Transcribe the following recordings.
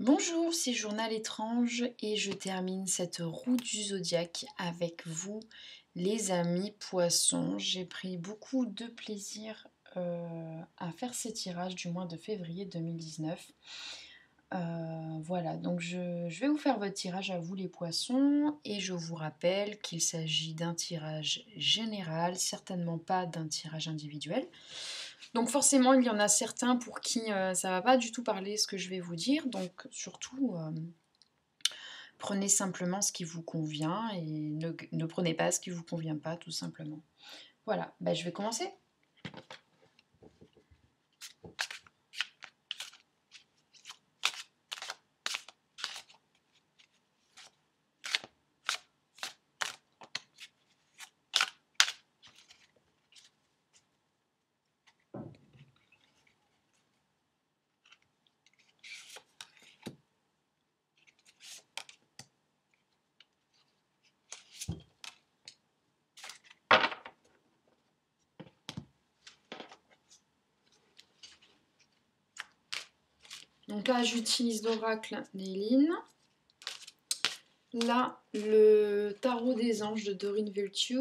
Bonjour, c'est Journal étrange et je termine cette roue du zodiaque avec vous, les amis poissons. J'ai pris beaucoup de plaisir à faire ces tirages du mois de février 2019. Voilà, donc je vais vous faire votre tirage à vous les poissons et je vous rappelle qu'il s'agit d'un tirage général, certainement pas d'un tirage individuel. Donc forcément, il y en a certains pour qui ça va pas du tout parler ce que je vais vous dire. Donc surtout, prenez simplement ce qui vous convient et ne prenez pas ce qui vous convient pas, tout simplement. Voilà, bah, je vais commencer. Donc là, j'utilise l'oracle d'Eileen. Là, le tarot des anges de Doreen Virtue.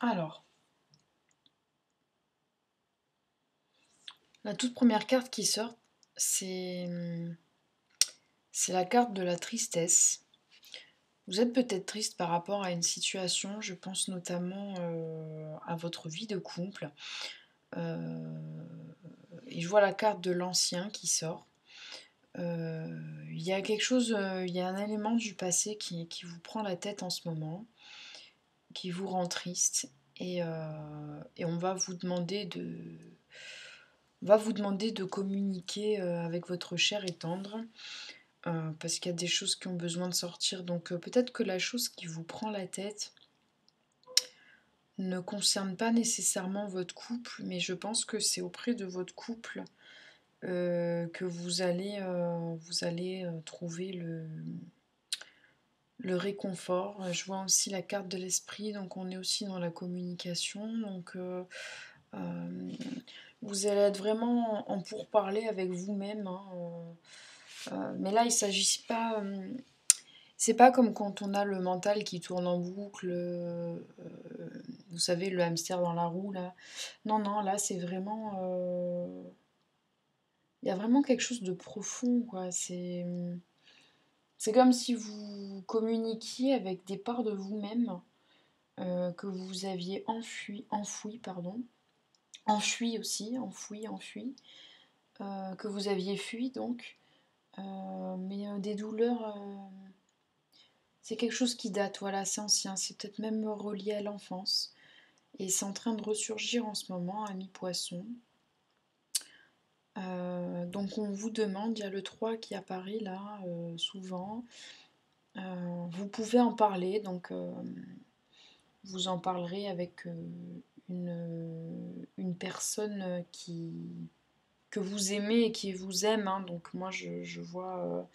Alors, la toute première carte qui sort, c'est la carte de la tristesse. Vous êtes peut-être triste par rapport à une situation, je pense notamment à votre vie de couple. Et je vois la carte de l'ancien qui sort. Il y a quelque chose, il y a un élément du passé qui vous prend la tête en ce moment, qui vous rend triste. Et on va vous demander de communiquer avec votre cher et tendre. Parce qu'il y a des choses qui ont besoin de sortir. Donc peut-être que la chose qui vous prend la tête ne concerne pas nécessairement votre couple, mais je pense que c'est auprès de votre couple que vous allez trouver le réconfort. Je vois aussi la carte de l'esprit, donc on est aussi dans la communication. Donc vous allez être vraiment en pourparlers avec vous-même. Hein, mais là, il ne s'agit pas. C'est pas comme quand on a le mental qui tourne en boucle, vous savez, le hamster dans la roue là. Non, non, là c'est vraiment. Il y a vraiment quelque chose de profond, quoi. C'est comme si vous communiquiez avec des parts de vous-même que vous aviez enfoui, pardon. Enfui aussi, enfoui. Que vous aviez fui donc. Mais des douleurs. C'est quelque chose qui date, voilà, c'est ancien, c'est peut-être même relié à l'enfance. Et c'est en train de ressurgir en ce moment, ami poisson. Donc on vous demande, il y a le 3 qui apparaît là, souvent. Vous pouvez en parler, donc vous en parlerez avec une personne que vous aimez et qui vous aime, hein. Donc moi je vois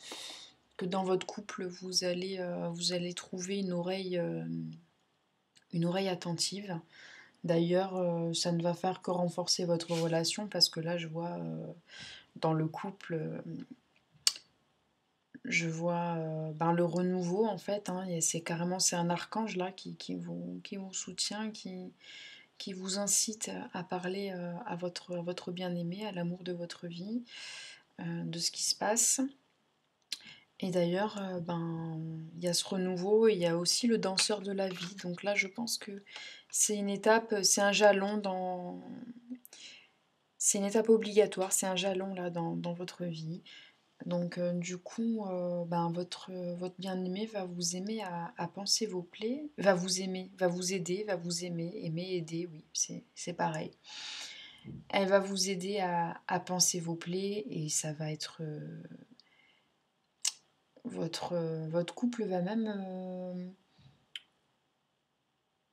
que dans votre couple vous allez trouver une oreille attentive. D'ailleurs, ça ne va faire que renforcer votre relation parce que là je vois dans le couple, je vois ben, le renouveau en fait, hein, et c'est un archange là qui vous soutient, qui vous incite à parler à votre bien-aimé, à l'amour de votre vie, de ce qui se passe. Et d'ailleurs, ben, il y a ce renouveau et il y a aussi le danseur de la vie. Donc là, je pense que c'est une étape, c'est un jalon dans... C'est une étape obligatoire, c'est un jalon là dans votre vie. Donc du coup, ben, votre bien-aimé va vous aimer à penser vos plaies, va vous aimer, va vous aider, va vous aimer, aider, oui, c'est pareil. Elle va vous aider à penser vos plaies et ça va être... votre couple va même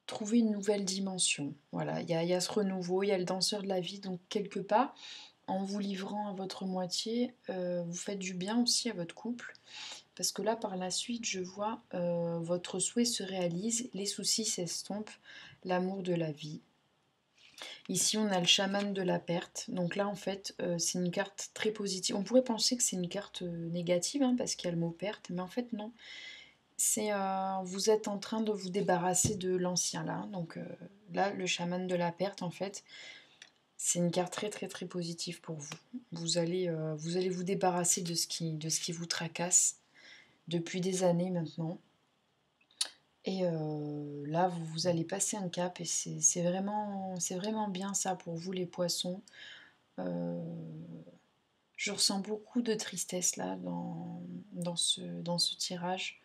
trouver une nouvelle dimension. Voilà, il y a ce renouveau, il y a le danseur de la vie, donc quelque part, en vous livrant à votre moitié, vous faites du bien aussi à votre couple. Parce que là, par la suite, je vois votre souhait se réalise, les soucis s'estompent, l'amour de la vie. Ici, on a le chaman de la perte. Donc là, en fait, c'est une carte très positive. On pourrait penser que c'est une carte négative, hein, parce qu'il y a le mot perte, mais en fait, non. C'est vous êtes en train de vous débarrasser de l'ancien là. Donc là, le chaman de la perte, en fait, c'est une carte très très très positive pour vous. Vous allez vous débarrasser de ce qui vous tracasse depuis des années maintenant. Et là, vous allez passer un cap et c'est vraiment bien ça pour vous les poissons. Euh, je ressens beaucoup de tristesse là dans ce tirage.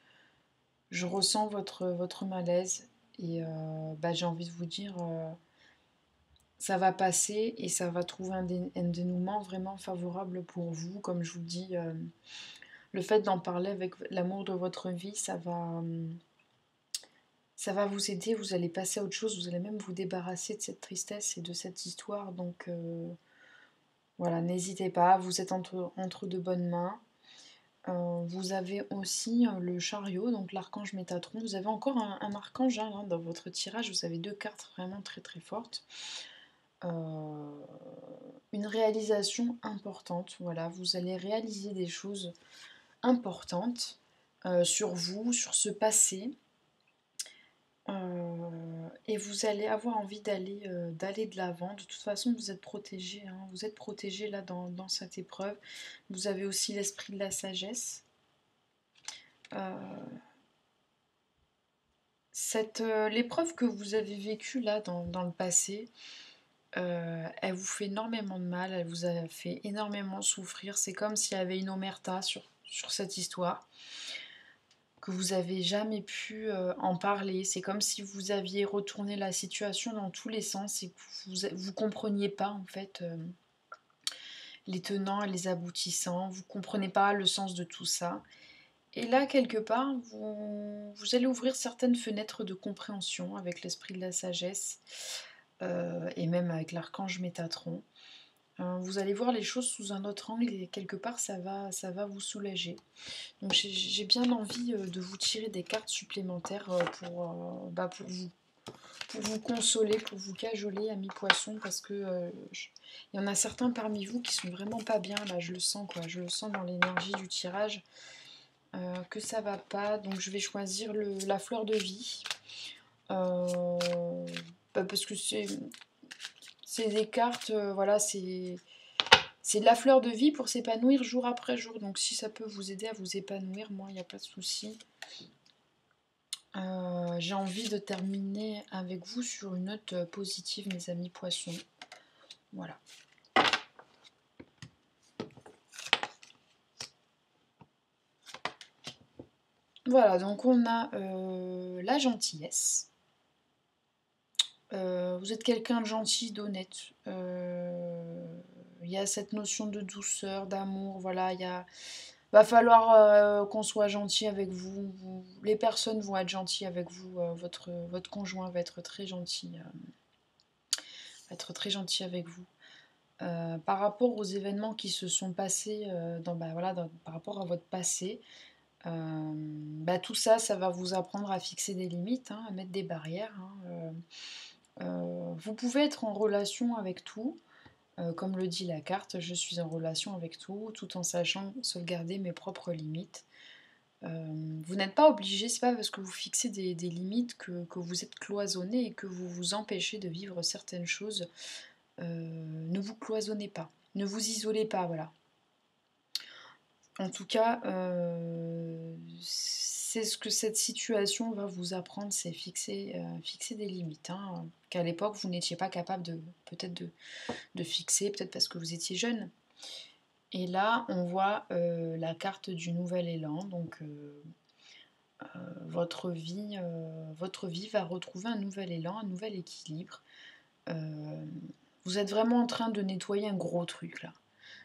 Je ressens votre malaise et bah, j'ai envie de vous dire, ça va passer et ça va trouver un dénouement vraiment favorable pour vous. Comme je vous dis, le fait d'en parler avec l'amour de votre vie, ça va vous aider, vous allez passer à autre chose, vous allez même vous débarrasser de cette tristesse et de cette histoire. Donc voilà, n'hésitez pas, vous êtes entre de bonnes mains. Vous avez aussi le chariot, donc l'archange Métatron. Vous avez encore un archange hein, dans votre tirage, vous avez deux cartes vraiment très très fortes. Une réalisation importante, voilà, vous allez réaliser des choses importantes sur vous, sur ce passé. Et vous allez avoir envie d'aller de l'avant. De toute façon, vous êtes protégé, hein. Vous êtes protégé là dans cette épreuve. Vous avez aussi l'esprit de la sagesse. L'épreuve que vous avez vécue là dans le passé, elle vous fait énormément de mal, elle vous a fait énormément souffrir. C'est comme s'il y avait une omerta sur cette histoire, que vous avez jamais pu en parler. C'est comme si vous aviez retourné la situation dans tous les sens et que vous compreniez pas en fait les tenants et les aboutissants. Vous comprenez pas le sens de tout ça. Et là, quelque part, vous allez ouvrir certaines fenêtres de compréhension avec l'esprit de la sagesse et même avec l'archange Métatron. Vous allez voir les choses sous un autre angle et quelque part, ça va vous soulager. Donc j'ai bien envie de vous tirer des cartes supplémentaires pour vous consoler, pour vous cajoler, amis poissons, parce que il y en a certains parmi vous qui sont vraiment pas bien, là, je le sens, quoi. Je le sens dans l'énergie du tirage. Que ça va pas, donc je vais choisir la fleur de vie parce que c'est des cartes, voilà, c'est de la fleur de vie pour s'épanouir jour après jour, donc si ça peut vous aider à vous épanouir, moi il n'y a pas de souci. J'ai envie de terminer avec vous sur une note positive, mes amis poissons. Voilà. Voilà, donc on a la gentillesse. Vous êtes quelqu'un de gentil, d'honnête. Il y a cette notion de douceur, d'amour, voilà, il y a Va falloir qu'on soit gentil avec vous. Les personnes vont être gentilles avec vous. Votre conjoint va être très gentil, avec vous. Par rapport aux événements qui se sont passés par rapport à votre passé, tout ça, ça va vous apprendre à fixer des limites, hein, à mettre des barrières. Hein. Vous pouvez être en relation avec tout. Comme le dit la carte, je suis en relation avec tout en sachant sauvegarder mes propres limites. Vous n'êtes pas obligé, c'est pas parce que vous fixez des limites que vous êtes cloisonné et que vous vous empêchez de vivre certaines choses. Ne vous cloisonnez pas, ne vous isolez pas, voilà. En tout cas, c'est ce que cette situation va vous apprendre, c'est fixer des limites, hein, qu'à l'époque vous n'étiez pas capable peut-être de fixer, peut-être parce que vous étiez jeune. Et là, on voit la carte du nouvel élan, donc votre vie va retrouver un nouvel élan, un nouvel équilibre. Vous êtes vraiment en train de nettoyer un gros truc là.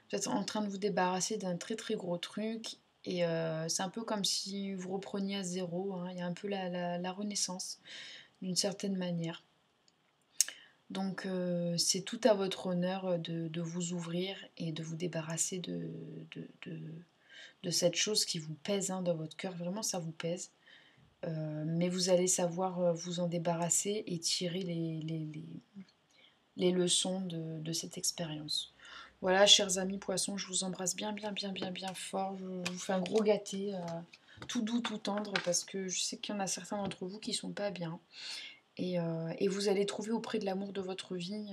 Vous êtes en train de vous débarrasser d'un très très gros truc et c'est un peu comme si vous repreniez à zéro, hein. Il y a un peu la renaissance d'une certaine manière. Donc c'est tout à votre honneur de vous ouvrir et de vous débarrasser de cette chose qui vous pèse, hein, dans votre cœur. Vraiment, ça vous pèse. Mais vous allez savoir vous en débarrasser et tirer les leçons de cette expérience. Voilà, chers amis poissons, je vous embrasse bien, bien, bien, bien, bien fort. Je vous fais un gros gâté, tout doux, tout tendre, parce que je sais qu'il y en a certains d'entre vous qui sont pas bien. Et vous allez trouver auprès de l'amour de votre vie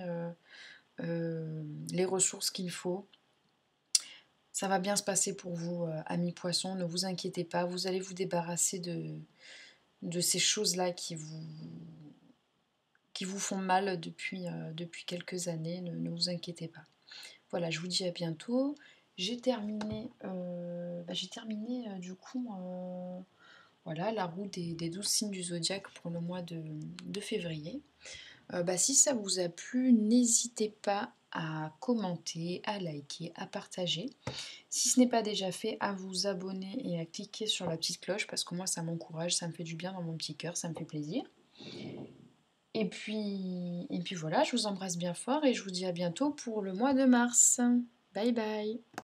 les ressources qu'il faut. Ça va bien se passer pour vous, amis poissons, ne vous inquiétez pas, vous allez vous débarrasser de ces choses-là qui vous font mal depuis quelques années, ne vous inquiétez pas. Voilà, je vous dis à bientôt. J'ai terminé, du coup voilà, la roue des 12 signes du zodiaque pour le mois de février. Si ça vous a plu, n'hésitez pas à commenter, à liker, à partager. Si ce n'est pas déjà fait, à vous abonner et à cliquer sur la petite cloche parce que moi ça m'encourage, ça me fait du bien dans mon petit cœur, ça me fait plaisir. Et puis voilà, je vous embrasse bien fort et je vous dis à bientôt pour le mois de mars. Bye bye.